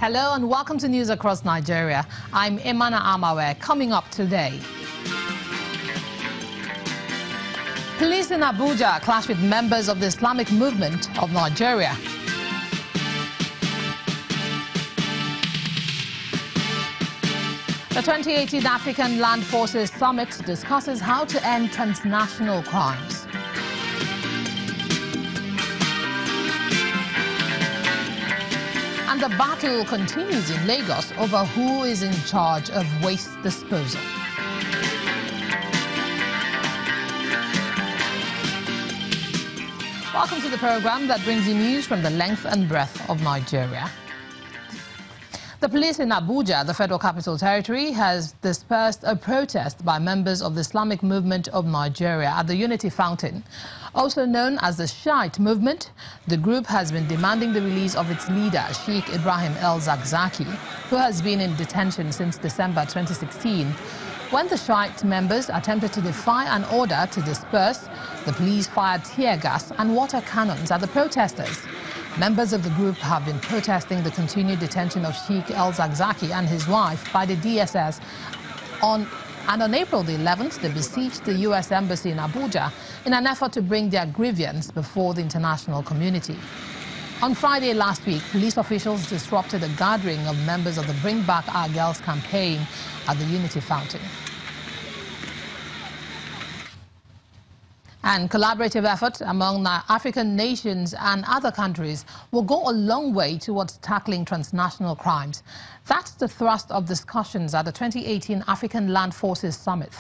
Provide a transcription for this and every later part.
Hello and welcome to News Across Nigeria. I'm Imana Amawe. Coming up today, police in Abuja clash with members of the Islamic movement of Nigeria. The 2018 African Land Forces Summit discusses how to end transnational crimes. And the battle continues in Lagos over who is in charge of waste disposal. Welcome to the program that brings you news from the length and breadth of Nigeria. The police in Abuja, the Federal Capital Territory, has dispersed a protest by members of the Islamic movement of Nigeria at the Unity Fountain. Also known as the Shiite movement, the group has been demanding the release of its leader, Sheikh Ibrahim El-Zakzaki, who has been in detention since December 2016. When the Shiite members attempted to defy an order to disperse, the police fired tear gas and water cannons at the protesters. Members of the group have been protesting the continued detention of Sheikh El-Zakzaki and his wife by the DSS. On April the 11th, they besieged the U.S. Embassy in Abuja in an effort to bring their grievance before the international community. On Friday last week, police officials disrupted a gathering of members of the Bring Back Our Girls campaign at the Unity Fountain. And collaborative efforts among African nations and other countries will go a long way towards tackling transnational crimes. That's the thrust of discussions at the 2018 African Land Forces Summit,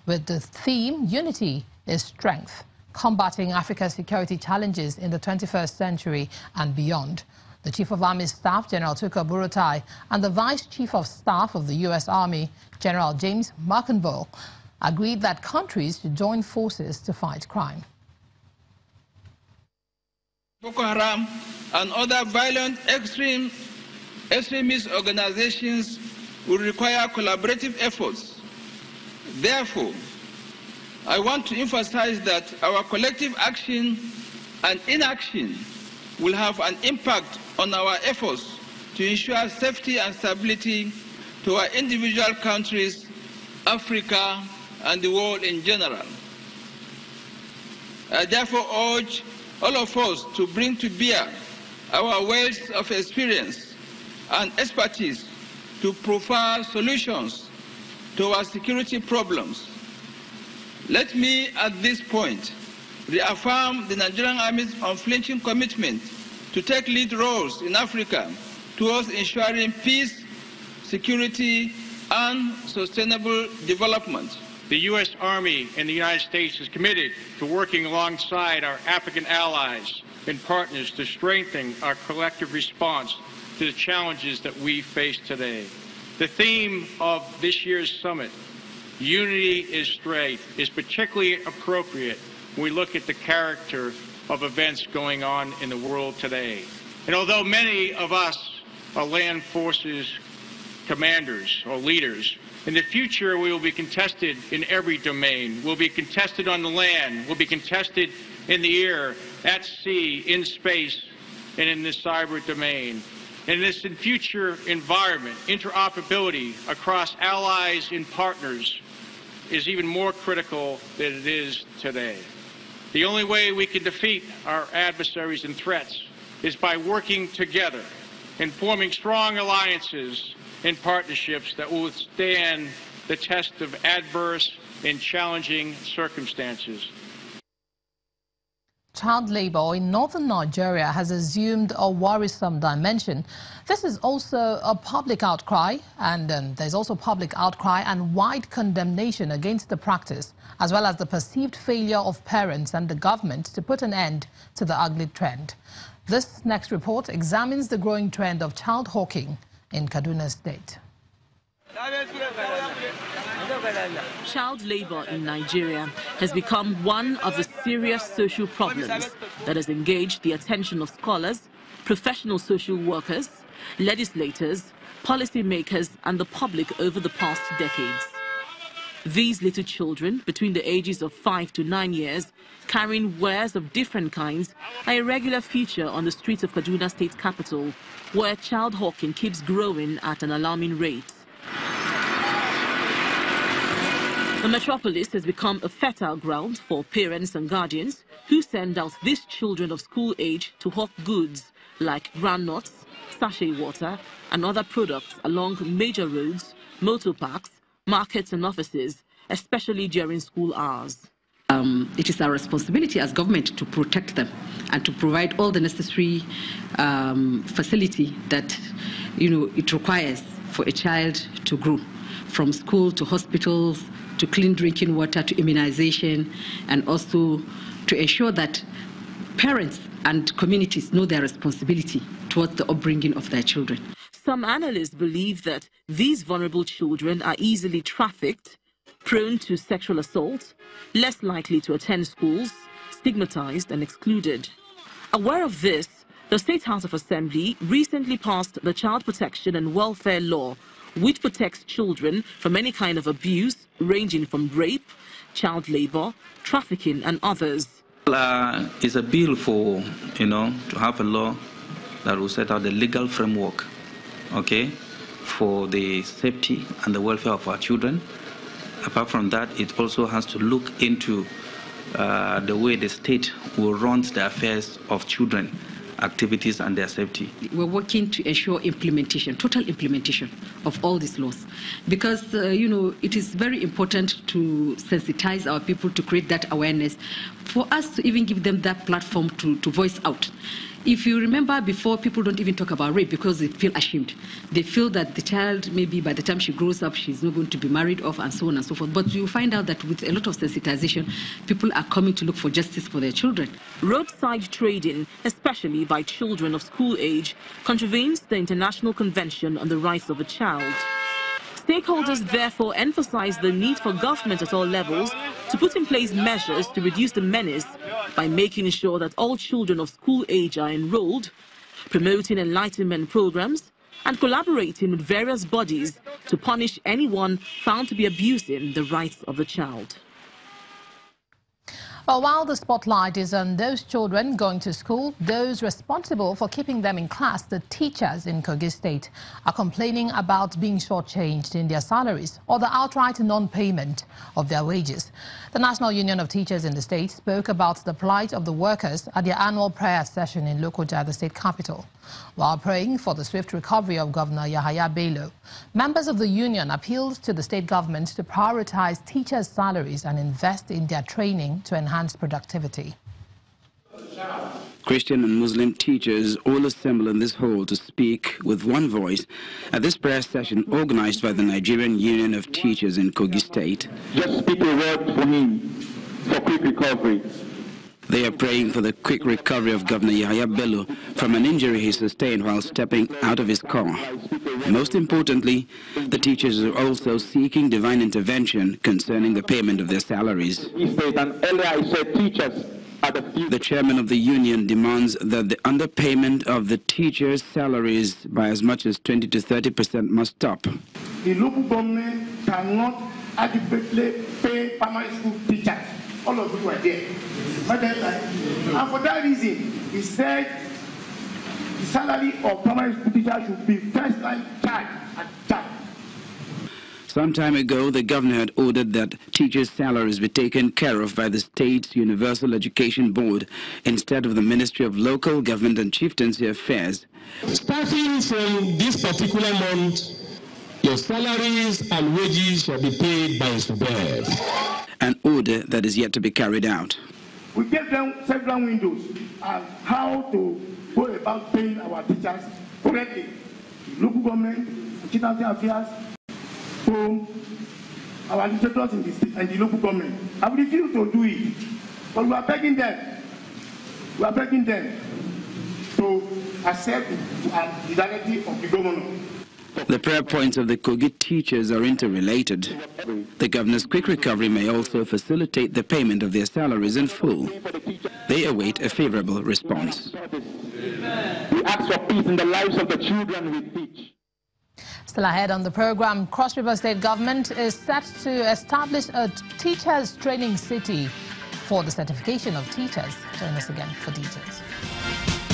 with the theme Unity is Strength, combating Africa's security challenges in the 21st century and beyond. The Chief of Army Staff, General Tukur Buratai, and the Vice Chief of Staff of the U.S. Army, General James Markenville, agreed that countries should join forces to fight crime. Boko Haram and other violent extremist organizations will require collaborative efforts. Therefore, I want to emphasize that our collective action and inaction will have an impact on our efforts to ensure safety and stability to our individual countries, Africa, and the world in general. I therefore urge all of us to bring to bear our wealth of experience and expertise to provide solutions to our security problems. Let me, at this point, reaffirm the Nigerian Army's unflinching commitment to take lead roles in Africa towards ensuring peace, security, and sustainable development. The U.S. Army and the United States is committed to working alongside our African allies and partners to strengthen our collective response to the challenges that we face today. The theme of this year's summit, Unity is Strength, is particularly appropriate when we look at the character of events going on in the world today. And although many of us are land forces commanders or leaders, in the future, we will be contested in every domain. We'll be contested on the land. We'll be contested in the air, at sea, in space, and in the cyber domain. In this future environment, interoperability across allies and partners is even more critical than it is today. The only way we can defeat our adversaries and threats is by working together and forming strong alliances and partnerships that will withstand the test of adverse and challenging circumstances. Child labor in northern Nigeria has assumed a worrisome dimension. This is also a public outcry, and there's also public outcry and wide condemnation against the practice, as well as the perceived failure of parents and the government to put an end to the ugly trend. This next report examines the growing trend of child hawking in Kaduna State. Child labor in Nigeria has become one of the serious social problems that has engaged the attention of scholars, professional social workers, legislators, policymakers, and the public over the past decades. These little children, between the ages of 5 to 9 years, carrying wares of different kinds, are a regular feature on the streets of Kaduna State capital, where child hawking keeps growing at an alarming rate. The metropolis has become a fertile ground for parents and guardians who send out these children of school age to hawk goods like groundnuts, sachet water and other products along major roads, motor parks, markets and offices, especially during school hours. It is our responsibility as government to protect them and to provide all the necessary facility that it requires for a child to grow, from school to hospitals, to clean drinking water, to immunization, and also to ensure that parents and communities know their responsibility towards the upbringing of their children. Some analysts believe that these vulnerable children are easily trafficked, prone to sexual assault, less likely to attend schools, stigmatized and excluded. Aware of this, the State House of Assembly recently passed the Child Protection and Welfare Law, which protects children from any kind of abuse, ranging from rape, child labor, trafficking and others. It's a bill for, to have a law that will set out the legal framework, for the safety and the welfare of our children. Apart from that, it also has to look into the way the state will run the affairs of children, activities and their safety. We're working to ensure implementation, total implementation of all these laws, because it is very important to sensitize our people, to create that awareness, for us to even give them that platform to voice out. If you remember before, people don't even talk about rape because they feel ashamed. They feel that the child, maybe by the time she grows up, she's not going to be married off and so on and so forth. But you find out that with a lot of sensitization, people are coming to look for justice for their children. Roadside trading, especially by children of school age, contravenes the International Convention on the Rights of the Child. Stakeholders therefore emphasize the need for government at all levels to put in place measures to reduce the menace by making sure that all children of school age are enrolled, promoting enlightenment programs, and collaborating with various bodies to punish anyone found to be abusing the rights of the child. Well, while the spotlight is on those children going to school, those responsible for keeping them in class, the teachers in Kogi State, are complaining about being shortchanged in their salaries or the outright non-payment of their wages. The National Union of Teachers in the state spoke about the plight of the workers at their annual prayer session in Lokoja, the state capital. While praying for the swift recovery of Governor Yahaya Bello, members of the union appealed to the state government to prioritize teachers' salaries and invest in their training to enhance productivity. Christian and Muslim teachers all assemble in this hall to speak with one voice at this prayer session organized by the Nigerian Union of Teachers in Kogi State. Just speak a word for him for quick recovery. They are praying for the quick recovery of Governor Yahaya Bello from an injury he sustained while stepping out of his car. Most importantly, the teachers are also seeking divine intervention concerning the payment of their salaries. The chairman of the union demands that the underpayment of the teachers' salaries by as much as 20 to 30% must stop. The local government cannot adequately pay primary school teachers. All of you were there. And for that reason, he said the salary of primary school teachers should be first-line charge at top. Some time ago, the governor had ordered that teachers' salaries be taken care of by the state's Universal Education Board instead of the Ministry of Local Government and Chieftaincy Affairs. Starting from this particular month, your salaries and wages shall be paid by SUBEB. An order that is yet to be carried out. We gave them several windows on how to go about paying our teachers correctly. The local government, Chieftaincy Affairs, to our legislators in the state and the local government. I refuse to do it, but we are begging them. We are begging them to accept the directive of the governor. The prayer points of the Kogi teachers are interrelated. The governor's quick recovery may also facilitate the payment of their salaries in full. They await a favorable response. We ask for peace in the lives of the children we teach. Still ahead on the program, Cross River State Government is set to establish a teachers training city for the certification of teachers. Join us again for details.